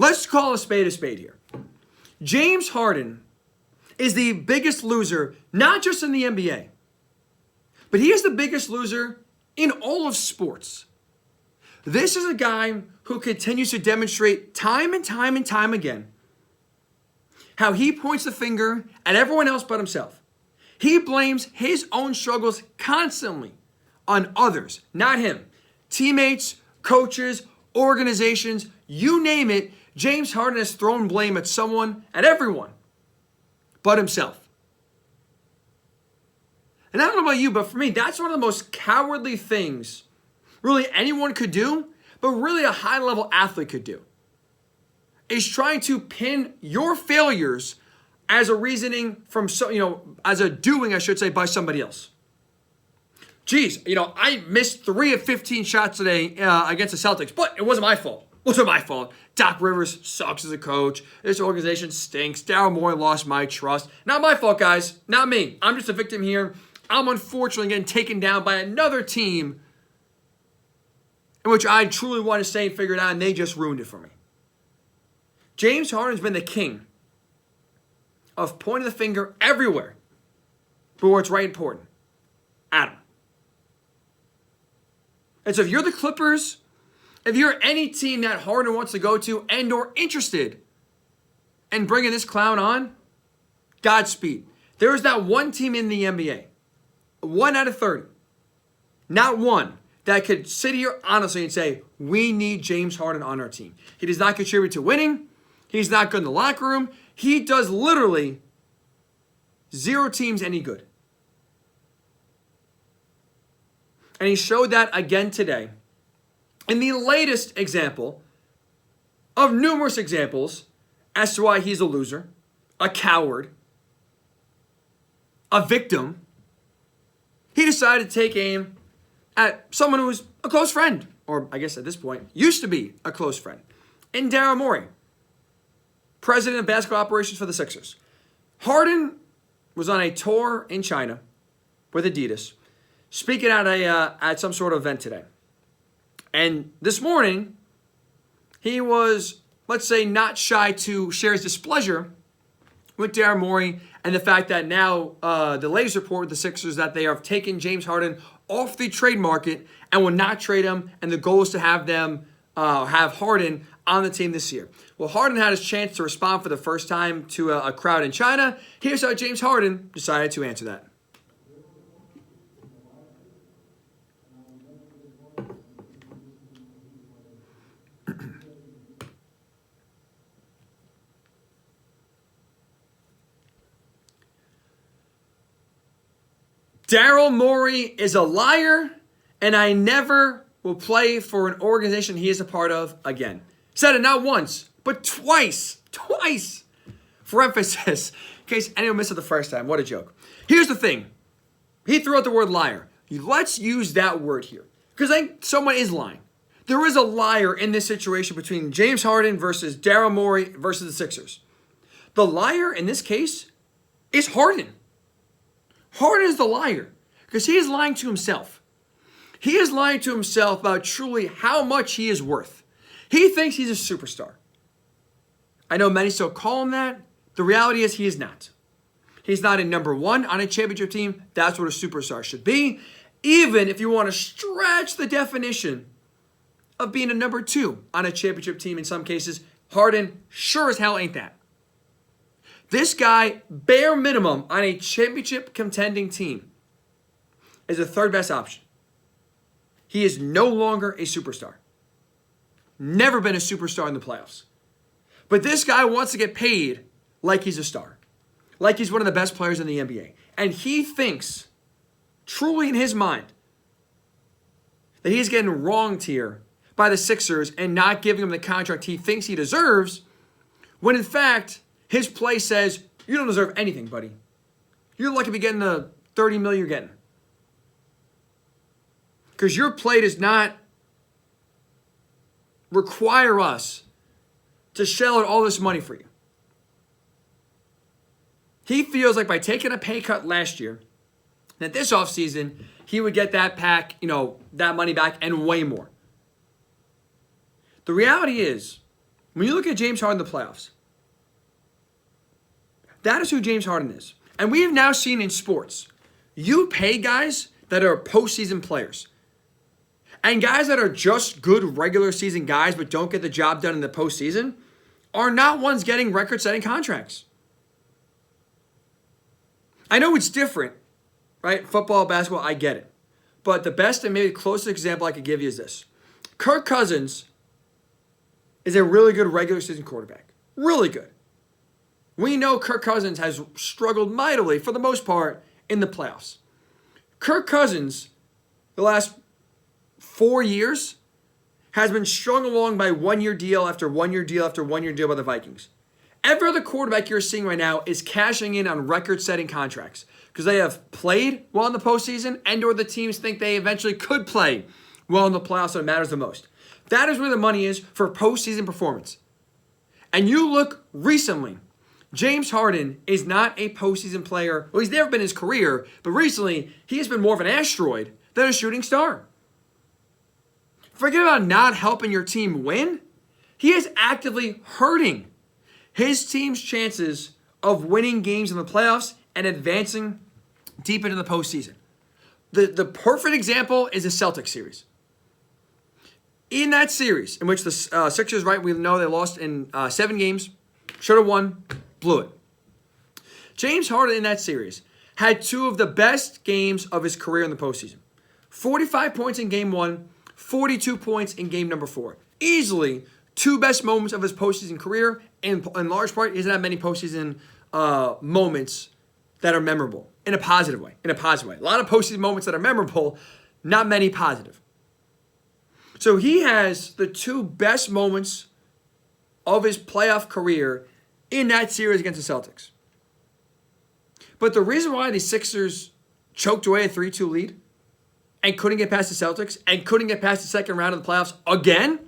Let's call a spade here. James Harden is the biggest loser, not just in the NBA, but he is the biggest loser in all of sports. This is a guy who continues to demonstrate time and time and time again how he points the finger at everyone else but himself. He blames his own struggles constantly on others, not him. Teammates, coaches, organizations, you name it, James Harden has thrown blame at someone, at everyone, but himself. And I don't know about you, but for me, that's one of the most cowardly things really anyone could do, but really a high-level athlete could do, is trying to pin your failures as a reasoning from, as a doing, I should say, by somebody else. Geez, I missed 3 of 15 shots today against the Celtics, but it wasn't my fault. It wasn't my fault. Doc Rivers sucks as a coach. This organization stinks. Daryl Morey lost my trust. Not my fault, guys. Not me. I'm just a victim here. I'm unfortunately getting taken down by another team in which I truly wanted to stay and figure it out, and they just ruined it for me. James Harden's been the king of pointing the finger everywhere, but where it's right important, at him. And so if you're the Clippers, if you're any team that Harden wants to go to and or interested in bringing this clown on, Godspeed. There is not one team in the NBA, 1 out of 30, not one, that could sit here honestly and say, we need James Harden on our team. He does not contribute to winning. He's not good in the locker room. He does literally 0 teams any good. And he showed that again today in the latest example of numerous examples as to why he's a loser, a coward, a victim. He decided to take aim at someone who was a close friend, or I guess at this point, used to be a close friend, in Daryl Morey, president of basketball operations for the Sixers. Harden was on a tour in China with Adidas, speaking at some sort of event today. And this morning, he was, let's say, not shy to share his displeasure with Daryl Morey and the fact that now the latest report with the Sixers that they have taken James Harden off the trade market and will not trade him, and the goal is to have them have Harden on the team this year. Well, Harden had his chance to respond for the first time to a crowd in China. Here's how James Harden decided to answer that. Daryl Morey is a liar, and I never will play for an organization he is a part of again. Said it not once, but twice, for emphasis, in case anyone missed it the first time. What a joke. Here's the thing. He threw out the word liar. Let's use that word here, because I think someone is lying. There is a liar in this situation between James Harden versus Daryl Morey versus the Sixers. The liar in this case is Harden. Harden is the liar because he is lying to himself. He is lying to himself about truly how much he is worth. He thinks he's a superstar. I know many still call him that. The reality is he is not. He's not a number 1 on a championship team. That's what a superstar should be. Even if you want to stretch the definition of being a number 2 on a championship team in some cases, Harden sure as hell ain't that. This guy, bare minimum, on a championship contending team, is the 3rd best option. He is no longer a superstar. Never been a superstar in the playoffs. But this guy wants to get paid like he's a star. Like he's one of the best players in the NBA. And he thinks, truly in his mind, that he's getting wronged here by the Sixers and not giving him the contract he thinks he deserves, when in fact, his play says, you don't deserve anything, buddy. You're lucky to be getting the $30 million you're getting. Because your play does not require us to shell out all this money for you. He feels like by taking a pay cut last year, that this offseason, he would get that that money back and way more. The reality is, When you look at James Harden in the playoffs, that is who James Harden is. And we have now seen in sports, you pay guys that are postseason players. And guys that are just good regular season guys but don't get the job done in the postseason are not ones getting record-setting contracts. I know it's different, right? Football, basketball, I get it. But the best and maybe closest example I could give you is this. Kirk Cousins is a really good regular season quarterback. Really good. We know Kirk Cousins has struggled mightily, for the most part, in the playoffs. Kirk Cousins, the last 4 years, has been strung along by one-year deal after one-year deal after one-year deal by the Vikings. Every other quarterback you're seeing right now is cashing in on record-setting contracts because they have played well in the postseason and or the teams think they eventually could play well in the playoffs when it matters the most. That is where the money is for postseason performance. And you look recently, James Harden is not a postseason player. Well, he's never been in his career, but recently he has been more of an asteroid than a shooting star. Forget about not helping your team win. He is actively hurting his team's chances of winning games in the playoffs and advancing deep into the postseason. The perfect example is the Celtics series. In that series, in which the Sixers, right, we know they lost in 7 games, should have won, blew it. James Harden in that series had 2 of the best games of his career in the postseason. 45 points in game 1, 42 points in game number 4. Easily 2 best moments of his postseason career. In large part, he doesn't have many postseason moments that are memorable in a positive way. A lot of postseason moments that are memorable, not many positive. So he has the 2 best moments of his playoff career in that series against the Celtics. But the reason why the Sixers choked away a 3-2 lead and couldn't get past the Celtics and couldn't get past the second round of the playoffs again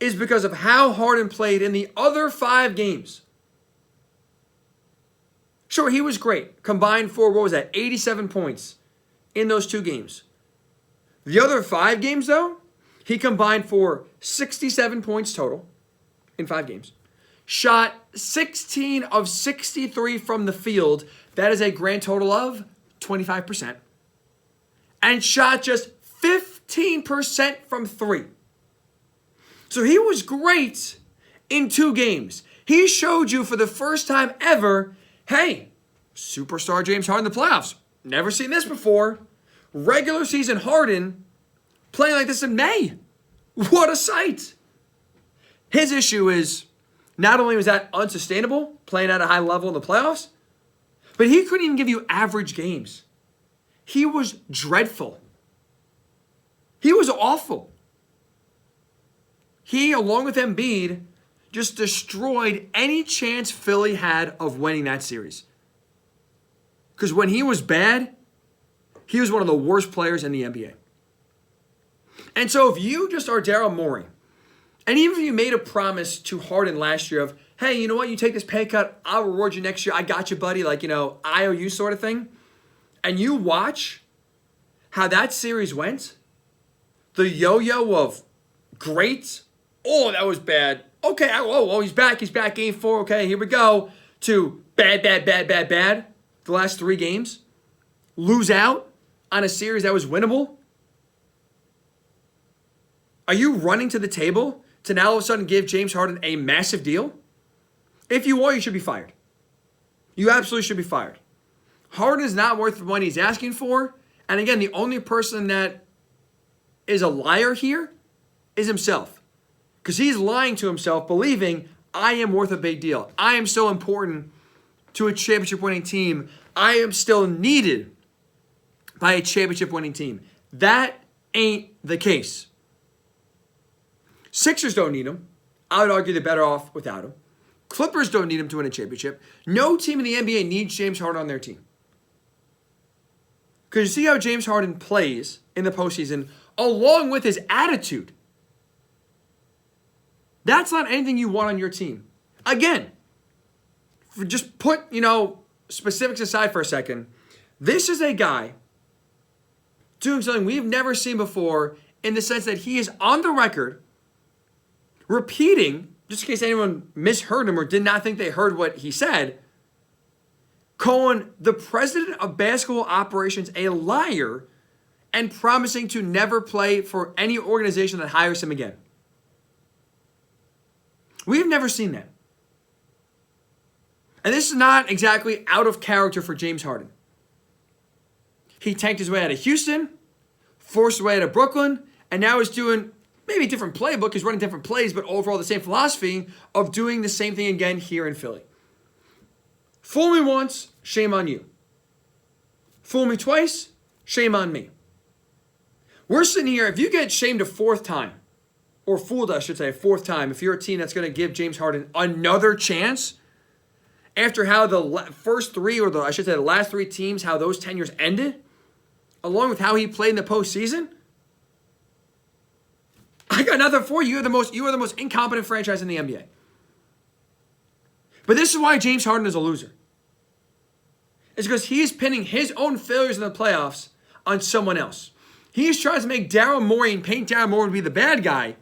is because of how Harden played in the other 5 games. Sure, he was great. Combined for, 87 points in those 2 games. The other 5 games, though, he combined for 67 points total in 5 games. Shot 16 of 63 from the field. That is a grand total of 25%. And shot just 15% from 3. So he was great in 2 games. He showed you for the first time ever, hey, superstar James Harden in the playoffs. Never seen this before. Regular season Harden playing like this in May. What a sight. His issue is not only was that unsustainable, playing at a high level in the playoffs, but he couldn't even give you average games. He was dreadful. He was awful. He, along with Embiid, just destroyed any chance Philly had of winning that series. Because when he was bad, he was one of the worst players in the NBA. And so if you just are Daryl Morey, and even if you made a promise to Harden last year of, hey, you know what, you take this pay cut, I'll reward you next year, I got you, buddy, like, IOU sort of thing, and you watch how that series went, the yo-yo of great, oh, that was bad, okay, he's back, game 4, okay, here we go, to bad, the last 3 games, lose out on a series that was winnable. Are you running to the table to now all of a sudden give James Harden a massive deal? If you are, you should be fired. You absolutely should be fired. Harden is not worth the money he's asking for. And again, the only person that is a liar here is himself. Because he's lying to himself, believing, I am worth a big deal. I am so important to a championship-winning team. I am still needed by a championship-winning team. That ain't the case. Sixers don't need him. I would argue they're better off without him. Clippers don't need him to win a championship. No team in the NBA needs James Harden on their team. Because you see how James Harden plays in the postseason along with his attitude. That's not anything you want on your team. Again, just put, specifics aside for a second. This is a guy doing something we've never seen before in the sense that he is on the record repeating, just in case anyone misheard him or did not think they heard what he said, calling the president of basketball operations a liar and promising to never play for any organization that hires him again. We've never seen that. And this is not exactly out of character for James Harden. He tanked his way out of Houston, forced his way out of Brooklyn, and now is doing maybe a different playbook. He's running different plays, but overall the same philosophy of doing the same thing again here in Philly. Fool me once, shame on you. Fool me twice, shame on me. We're sitting here, if you get shamed a fourth time, or fooled, I should say, a fourth time, if you're a team that's going to give James Harden another chance, after how the first three, or the last three teams, how those tenures ended, along with how he played in the postseason, I got nothing for you. You are the most incompetent franchise in the NBA. But this is why James Harden is a loser. It's because he is pinning his own failures in the playoffs on someone else. He is trying to make Daryl Morey and paint Daryl Morey to be the bad guy,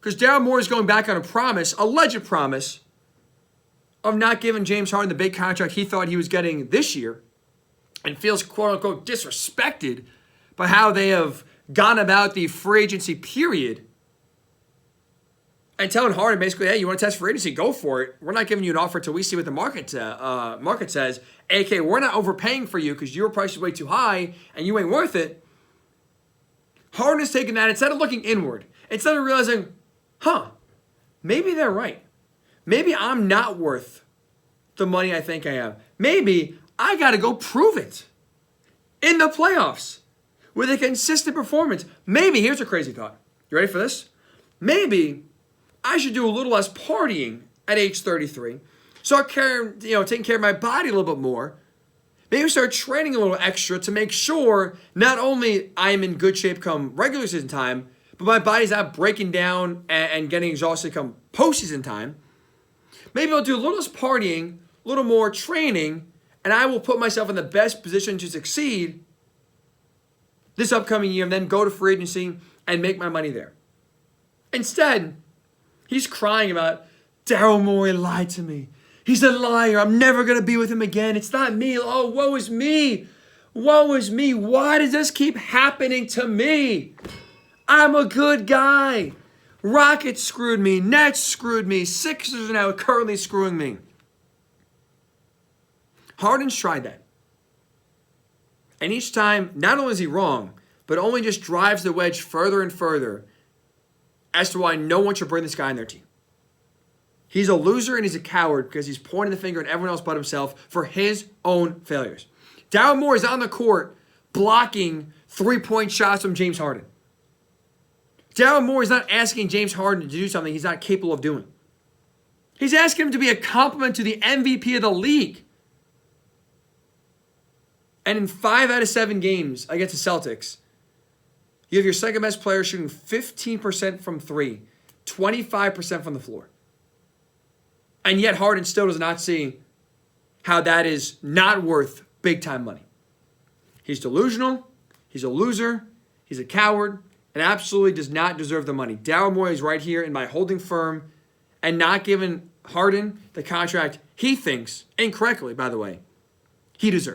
because Daryl Morey is going back on a promise, alleged promise, of not giving James Harden the big contract he thought he was getting this year, and feels quote-unquote disrespected by how they have gone about the free agency period, and telling Harden basically, hey, you want to test free agency? Go for it. We're not giving you an offer until we see what the market says. A.K.A. we're not overpaying for you because your price is way too high and you ain't worth it. Harden is taking that, instead of looking inward, instead of realizing, maybe they're right. Maybe I'm not worth the money I think I am. Maybe I got to go prove it in the playoffs with a consistent performance. Maybe, here's a crazy thought. You ready for this? Maybe I should do a little less partying at age 33. Start taking care of my body a little bit more. Maybe start training a little extra to make sure not only I am in good shape come regular season time, but my body's not breaking down and getting exhausted come postseason time. Maybe I'll do a little less partying, a little more training, and I will put myself in the best position to succeed this upcoming year and then go to free agency and make my money there. Instead, he's crying about, Daryl Morey lied to me. He's a liar. I'm never going to be with him again. It's not me. Oh, woe is me. Woe is me. Why does this keep happening to me? I'm a good guy. Rockets screwed me. Nets screwed me. Sixers are now currently screwing me. Harden's tried that. And each time, not only is he wrong, but only just drives the wedge further and further as to why no one should bring this guy on their team. He's a loser and he's a coward because he's pointing the finger at everyone else but himself for his own failures. Daryl Morey is on the court blocking three-point shots from James Harden. Daryl Morey is not asking James Harden to do something he's not capable of doing. He's asking him to be a compliment to the MVP of the league. And in 5 out of 7 games against the Celtics, you have your second best player shooting 15% from 3, 25% from the floor. And yet Harden still does not see how that is not worth big-time money. He's delusional. He's a loser. He's a coward. And absolutely does not deserve the money. Daryl Morey is right here in by holding firm and not giving Harden the contract he thinks, incorrectly by the way, he deserves.